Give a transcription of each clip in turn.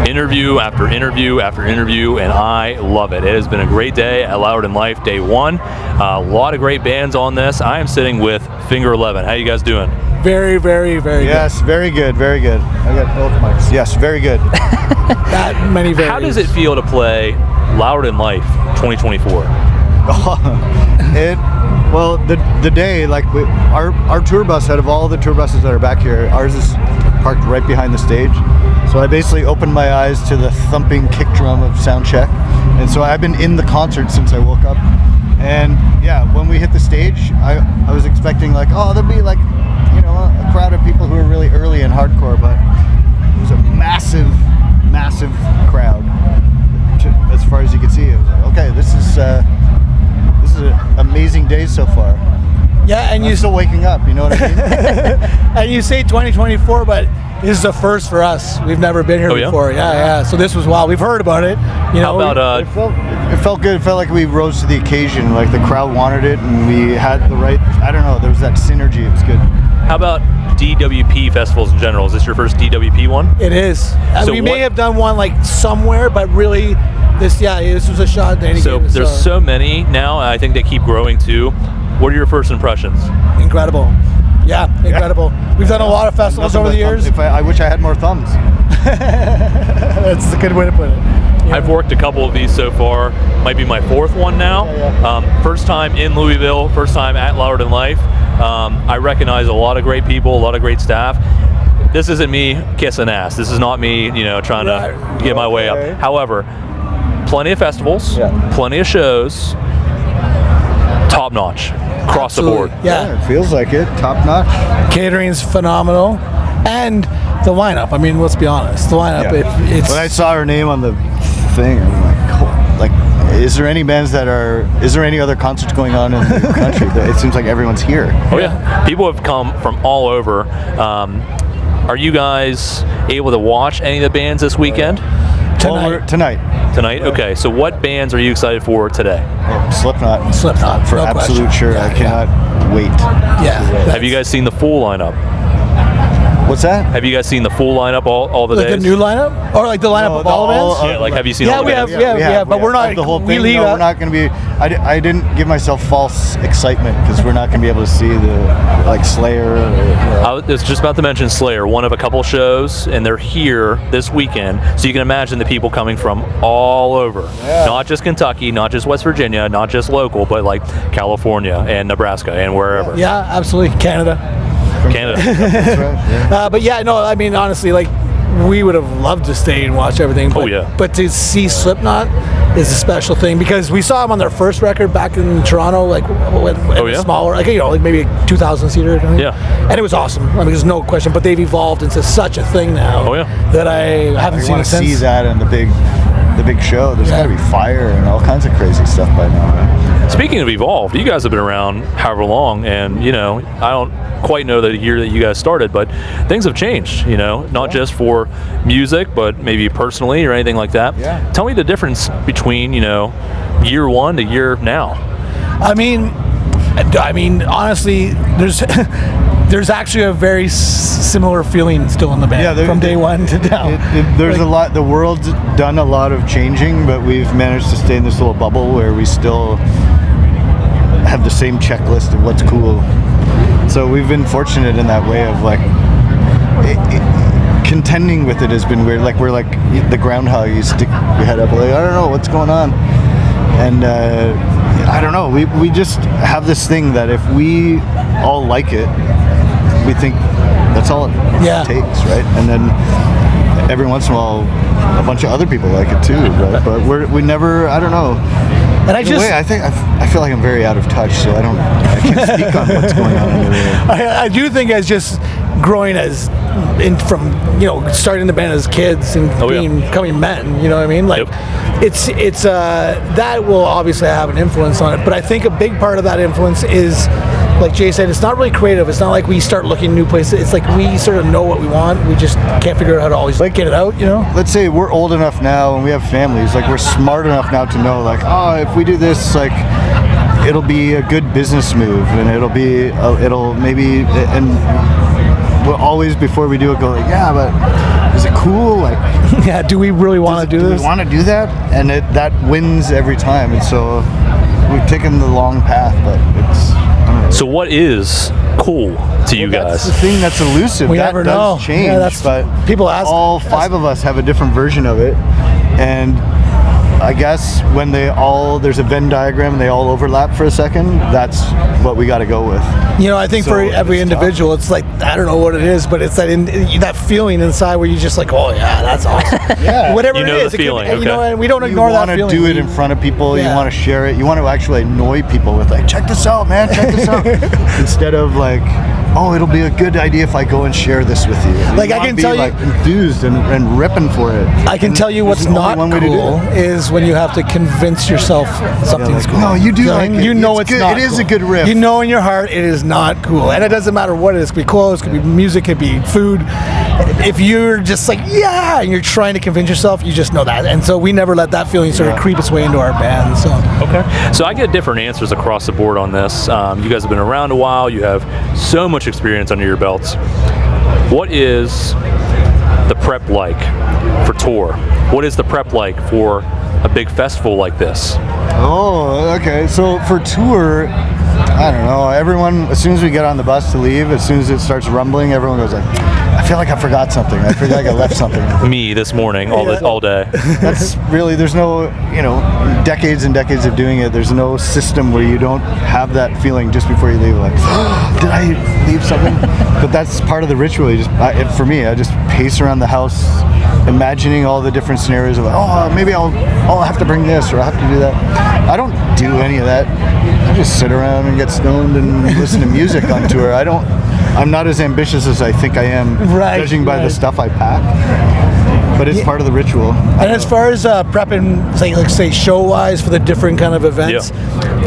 interview after interview after interview, and I love it. It has been a great day at Louder Than Life, day one. A lot of great bands on this. I am sitting with Finger 11. How you guys doing? Very, very, very good. Yes, very good, very good. I got both mics. Yes, very good. That many varies. How does it feel to play Louder Than Life 2024? Well, the day, like our tour bus, out of all the tour buses that are back here, ours is parked right behind the stage. So I basically opened my eyes to the thumping kick drum of sound check, and so I've been in the concert since I woke up. And yeah, when we hit the stage, I was expecting like, oh, there'll be like, you know, a crowd of people who are really early in hardcore, but it was a massive crowd. As far as you could see, it was like, okay, this is an amazing day so far. Yeah, and you're still waking up, you know what I mean? And you say 2024, but this is the first for us. We've never been here before. Yeah. So this was wild. We've heard about it. You know, how about it felt good. It felt like we rose to the occasion. Like the crowd wanted it, and we had the right. I don't know. There was that synergy. It was good. How about DWP festivals in general? Is this your first DWP one? It is. So we may have done one like somewhere, but really, this was a shot. So there's so many now. I think they keep growing too. What are your first impressions? Incredible. Yeah, incredible. We've done a lot of festivals over the years. I wish I had more thumbs. That's a good way to put it. Yeah. I've worked a couple of these so far. Might be my fourth one now. First time in Louisville, first time at Louder Than Life. I recognize a lot of great people, a lot of great staff. This isn't me kissing ass. This is not me, trying to get my way up. However, plenty of festivals, plenty of shows, top notch. Across the board. Yeah, it feels like it. Top notch. Catering's phenomenal, and the lineup. I mean, let's be honest. The lineup. Yeah. When I saw her name on the thing, I'm like, cool. Like, is there any other concerts going on in the country? It seems like everyone's here. Oh yeah, people have come from all over. Are you guys able to watch any of the bands this weekend? Tonight. Okay, so what bands are you excited for today? Slipknot. For no absolute question. sure. I cannot wait. Yeah. Have you guys seen the full lineup? What's that? Have you guys seen the full lineup all the days? Like the new lineup? Or like the lineup of all the bands? Yeah, like have you seen all the bands? Yeah, we have. But we're not the whole thing. We we're not going to be. I didn't give myself false excitement because we're not going to be able to see the Slayer. I was just about to mention Slayer, one of a couple shows, and they're here this weekend. So you can imagine the people coming from all over, not just Kentucky, not just West Virginia, not just local, but like California and Nebraska and wherever. Yeah, absolutely. Canada. That's right. But yeah, no, I mean, honestly, like, we would have loved to stay and watch everything. But, but to see Slipknot is a special thing because we saw them on their first record back in Toronto, like smaller, like like maybe a 2,000 seater. Or something. And it was awesome. I mean, there's no question. But they've evolved into such a thing now that I haven't seen it since. See that in the big show. There's got to be fire and all kinds of crazy stuff by now. Right? Speaking of evolved, you guys have been around however long, and I don't quite know the year that you guys started, but things have changed. Not just for music, but maybe personally or anything like that. Yeah. Tell me the difference between year one to year now. I mean, honestly, there's actually a very similar feeling still in the band from day one to now. There's a lot. The world's done a lot of changing, but we've managed to stay in this little bubble where we still have the same checklist of what's cool. So we've been fortunate in that way of like contending with it has been weird. Like we're like the groundhog. You stick your head up like, I don't know what's going on, and I don't know. We just have this thing that if we all like it, we think that's all it takes, right? And then every once in a while, a bunch of other people like it too, right? But we never. I don't know. And I feel like I'm very out of touch, so I can't speak on what's going on in the world. I do think as just growing from starting the band as kids and becoming men, you know what I mean? Like it's that will obviously have an influence on it, but I think a big part of that influence is, like Jay said, it's not really creative. It's not like we start looking new places. It's like we sort of know what we want. We just can't figure out how to always get it out, Let's say we're old enough now and we have families. Like we're smart enough now to know, like, if we do this, like, it'll be a good business move, and it'll maybe, and we'll always before we do it go like, but is it cool? Like, yeah, do we really want to do this? We want to do that? And that wins every time. And so we've taken the long path, but it's, I don't know. So what is cool to you guys? That's the thing that's elusive. We that never does know. change, Yeah, but people ask. all 5 of us have a different version of it. And I guess when there's a Venn diagram and they all overlap for a second, that's what we got to go with. I think for every individual, it's like, I don't know what it is, but it's that feeling inside where you're just like, oh yeah, that's awesome. Yeah. Whatever You know it is. the feeling, and okay. we don't ignore that feeling. You want to do it in front of people. Yeah. You want to share it. You want to actually annoy people with like, check this out, man, check this out. Instead of like, oh, it'll be a good idea if I go and share this with you. Like, I can tell you, like enthused and ripping for it. I can tell you what's not cool is when you have to convince yourself something's cool. No, you do like it. You know it's good. not It is cool. a good riff. You know in your heart it is not cool. And it doesn't matter what it is. It could be clothes, it could be music, it could be food. If you're just like, yeah, and you're trying to convince yourself, you just know that. And so we never let that feeling sort of creep its way into our band. So Okay. So I get different answers across the board on this. You guys have been around a while. You have so much experience under your belts. What is the prep like for tour? What is the prep like for a big festival like this? Oh, okay. So for tour, I don't know. Everyone, as soon as we get on the bus to leave, as soon as it starts rumbling, everyone goes like, I feel like I forgot something. I feel like I left something. Me this morning, all day. That's really, there's no, decades and decades of doing it. There's no system where you don't have that feeling just before you leave. Like, did I leave something? But that's part of the ritual. For me, I just pace around the house, imagining all the different scenarios of, oh, maybe I'll have to bring this or I'll have to do that. I don't do any of that. I just sit around and get stoned and listen to music on tour. I'm not as ambitious as I think I am, judging by the stuff I pack. But it's part of the ritual. And as far as prepping, say show-wise for the different kind of events,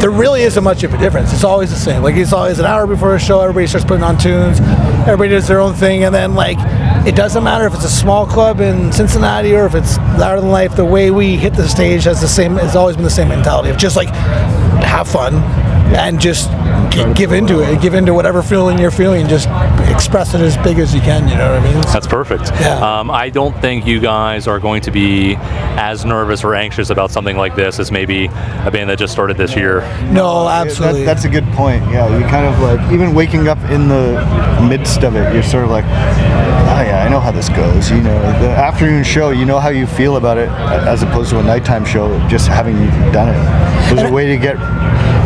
there really isn't much of a difference. It's always the same. Like, it's always an hour before a show, everybody starts putting on tunes, everybody does their own thing, and then it doesn't matter if it's a small club in Cincinnati or if it's louder than life. The way we hit the stage has always been the same mentality of just have fun and just give into it. Give into whatever feeling you're feeling. Just express it as big as you can. You know what I mean? That's perfect. Yeah. I don't think you guys are going to be as nervous or anxious about something like this as maybe a band that just started this year. No, absolutely. That's a good point. Yeah, you kind of even waking up in the midst of it, you're sort of like, oh yeah, I know how this goes. The afternoon show, you know how you feel about it, as opposed to a nighttime show, just having done it. There's a way to get,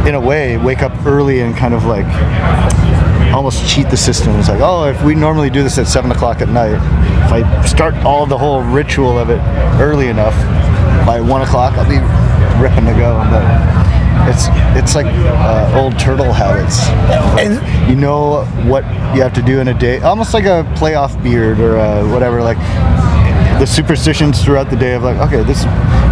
in a way, wake up early and kind of almost cheat the system. It's like, oh, if we normally do this at 7 o'clock at night, if I start the whole ritual of it early enough, by 1 o'clock I'll be ripping to go. But it's like old turtle habits. And you know what you have to do in a day, almost like a playoff beard or whatever, the superstitions throughout the day of okay, this is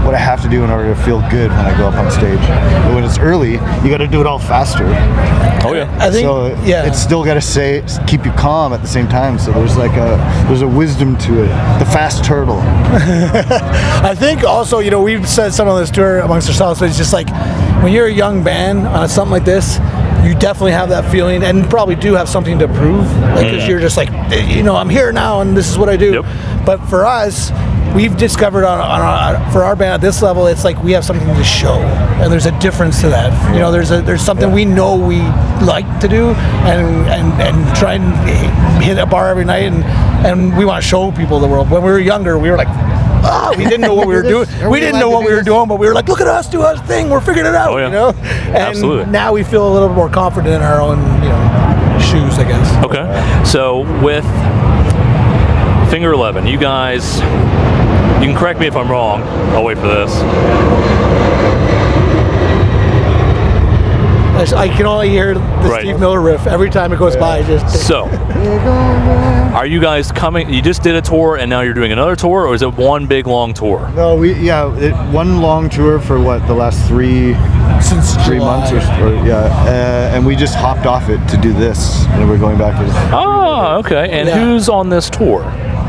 what I have to do in order to feel good when I go up on stage. But when it's early, you got to do it all faster. Oh yeah. I think it's still got to keep you calm at the same time. So there's a wisdom to it. The fast turtle. I think also, we've said something on this tour amongst ourselves, but it's just when you're a young band on something like this, you definitely have that feeling and probably do have something to prove. Because you're just I'm here now and this is what I do. Yep. But for us, we've discovered for our band at this level, it's we have something to show, and there's a difference to that. There's something we know we like to do, and try and hit a bar every night, and we want to show people the world. When we were younger, we were we didn't know what we were doing. We didn't know what we were doing, but we were look at us do our thing. We're figuring it out. Oh, yeah. And Absolutely. now we feel a little bit more confident in our own shoes, I guess. Okay. So with Finger 11, you guys, you can correct me if I'm wrong. I'll wait for this. I can only hear the Steve Miller riff every time it goes by. So, are you guys coming? You just did a tour, and now you're doing another tour, or is it one big long tour? No, one long tour for the last 3 months or and we just hopped off it to do this, and we're going back to this. Oh, okay. And who's on this tour?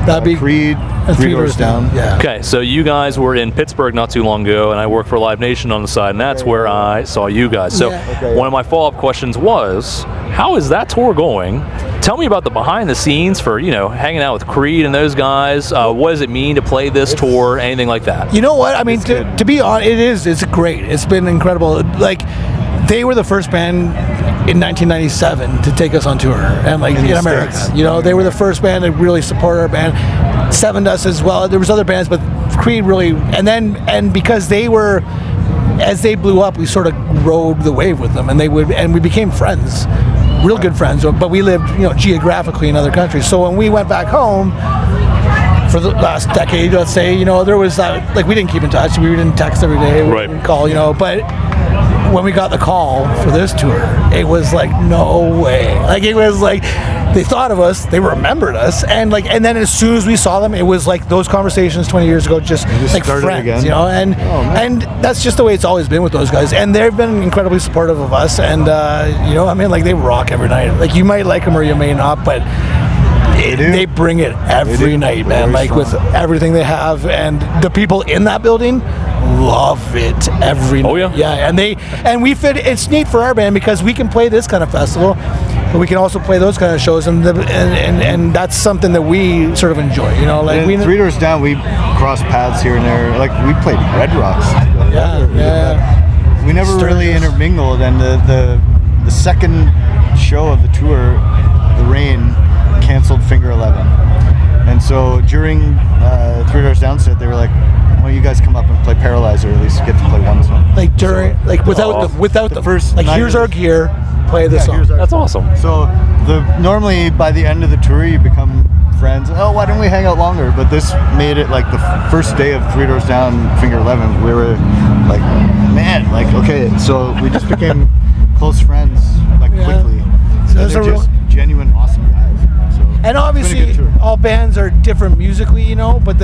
That'd be Creed. 3 Doors Down. Yeah. Okay, so you guys were in Pittsburgh not too long ago, and I work for Live Nation on the side, and that's where I saw you guys. So one of my follow-up questions was, how is that tour going Tell me about the behind the scenes for, hanging out with Creed and those guys. What does it mean to play this tour? Anything like that? You know what? I mean, to be honest, it's great. It's been incredible. Like, they were the first band in 1997 to take us on tour, and in America. States. They were the first band to really support our band. Seven Dust as well. There was other bands, but Creed really, and because they were, as they blew up, we sort of rode the wave with them, and we became friends. Real good friends, but we lived, geographically in other countries. So when we went back home for the last decade, let's say, there was that, we didn't keep in touch. We didn't text every day. We didn't call, but when we got the call for this tour, it was like, no way. It was like, they thought of us, they remembered us, and then as soon as we saw them, it was like those conversations 20 years ago, just like friends, again. And that's just the way it's always been with those guys, and they've been incredibly supportive of us, and they rock every night. You might like them or you may not, but they bring it every night, man. With everything they have, and the people in that building love it every night. Oh yeah. Yeah, and we fit. It's neat for our band because we can play this kind of festival, but we can also play those kind of shows, and that's something that we sort of enjoy. Three Doors Down, we crossed paths here and there. We played Red Rocks. Yeah. We never really intermingled, and the second show of the tour, the rain canceled Finger 11, and so during Three Doors Down set, they were like, "Why don't you guys come up and play Paralyzer? At least get to play one song." Without the first. Here's our gear. Play this song. That's awesome. So normally by the end of the tour, you become friends. Oh, why don't we hang out longer? But this made it the first day of Three Doors Down, Finger 11. We were like, man, okay. So we just became close friends quickly. So they're just genuine, awesome guys. And obviously, all bands are different musically, but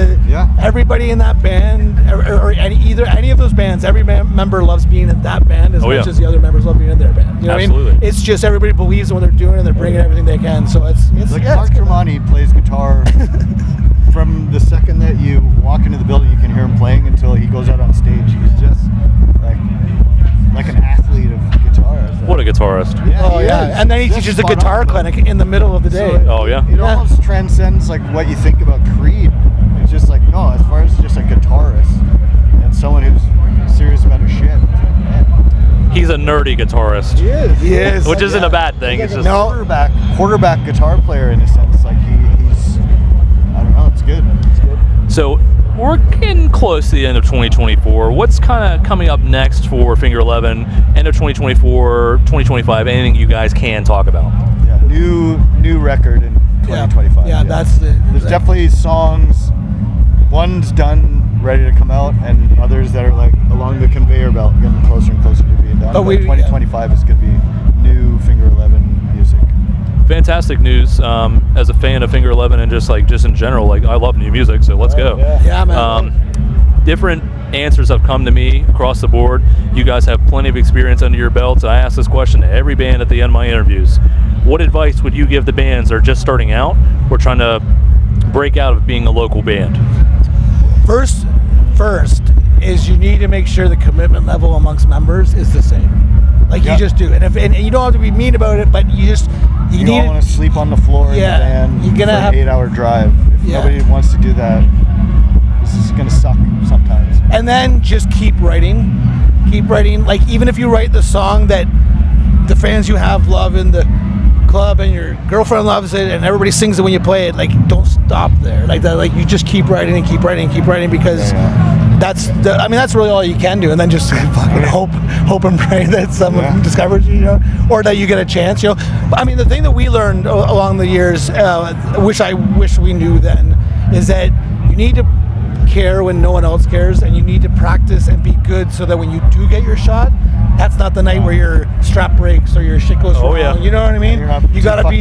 everybody in that band, or any of those bands, every member loves being in that band as much as the other members love being in their band. You know Absolutely. what I mean? It's just everybody believes in what they're doing and they're bringing everything they can. So it's Mark Tremonti plays guitar from the second that you walk into the building. You can hear him playing until he goes out on stage. He's just like an athlete of guitar. What a guitarist. Yeah, and then he teaches a guitar clinic in the middle of the day. It almost transcends what you think about Creed. It's just no, as far as just a guitarist and someone who's serious about his shit. He's a nerdy guitarist. He is. Which isn't a bad thing. It's just quarterback guitar player in a sense. He's, I don't know, it's good. So we're getting close to the end of 2024. What's kind of coming up next for Finger 11? End of 2024, 2025, anything you guys can talk about? Yeah, new record in 2025. There's definitely songs. One's done, ready to come out, and others that are along the conveyor belt, getting closer and closer to being done. But 2025 is going to be new Finger 11 music. Fantastic news. As a fan of Finger 11 and just in general, I love new music, so let's go. Yeah, man. Different answers have come to me across the board. You guys have plenty of experience under your belts. I ask this question to every band at the end of my interviews. What advice would you give the bands that are just starting out or trying to break out of being a local band? First is you need to make sure the commitment level amongst members is the same. You just do. And you don't have to be mean about it, but you don't want to sleep on the floor in the van for an 8-hour drive. If nobody wants to do that, this is going to suck sometimes. And then just keep writing. Even if you write the song that the fans you have love in the club and your girlfriend loves it and everybody sings it when you play it, don't stop there. You just keep writing and keep writing because that's really all you can do, and then just fucking hope and pray that someone discovers you, or that you get a chance, the thing that we learned along the years, which I wish we knew then, is that you need to care when no one else cares, and you need to practice and be good so that when you do get your shot, that's not the night where your strap breaks or your shit goes wrong. Yeah. You know what I mean? You gotta be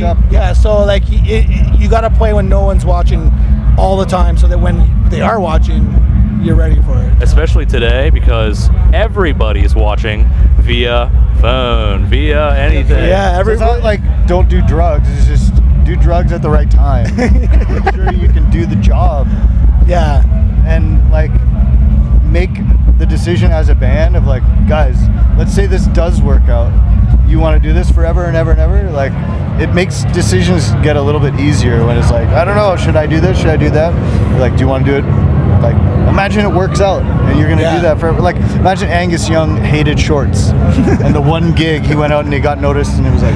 you gotta play when no one's watching all the time, so that when they are watching, you're ready for it. Especially today, because everybody's watching via phone, via anything. Yeah, it's not don't do drugs. It's just do drugs at the right time. Make sure you can do the job. Yeah. And make the decision as a band of guys, let's say this does work out. You want to do this forever and ever and ever? it makes decisions get a little bit easier when it's like, I don't know, should I do this? Should I do that? Like, do you want to do it? Like, imagine it works out and you're going to do that forever. Like, imagine Angus Young hated shorts and the one gig he went out and he got noticed and it was like,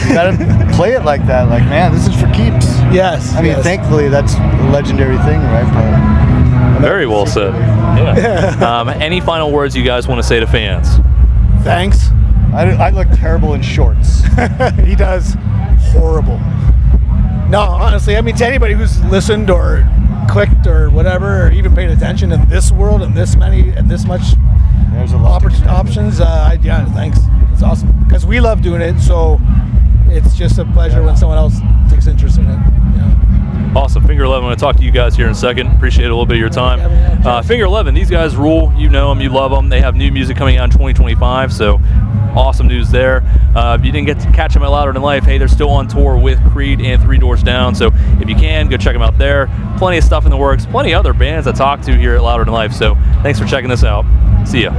you got to play it like that. Like, man, this is for keeps. Yes. I mean, thankfully, that's a legendary thing, right? But very well said. Yeah. Any final words you guys want to say to fans? Thanks. I look terrible in shorts. He does horrible. No, honestly, I mean, to anybody who's listened or clicked or whatever, or even paid attention in this world and this much There's a lot options, thanks. It's awesome. Because we love doing it, so it's just a pleasure when someone else takes interest in it. Awesome. Finger 11, I'm going to talk to you guys here in a second. Appreciate a little bit of your time. Finger 11, these guys rule. You know them, you love them. They have new music coming out in 2025, so awesome news there. If you didn't get to catch them at Louder Than Life, hey, they're still on tour with Creed and Three Doors Down, so if you can, go check them out there. Plenty of stuff in the works, plenty of other bands I talked to here at Louder Than Life, so thanks for checking this out. See ya.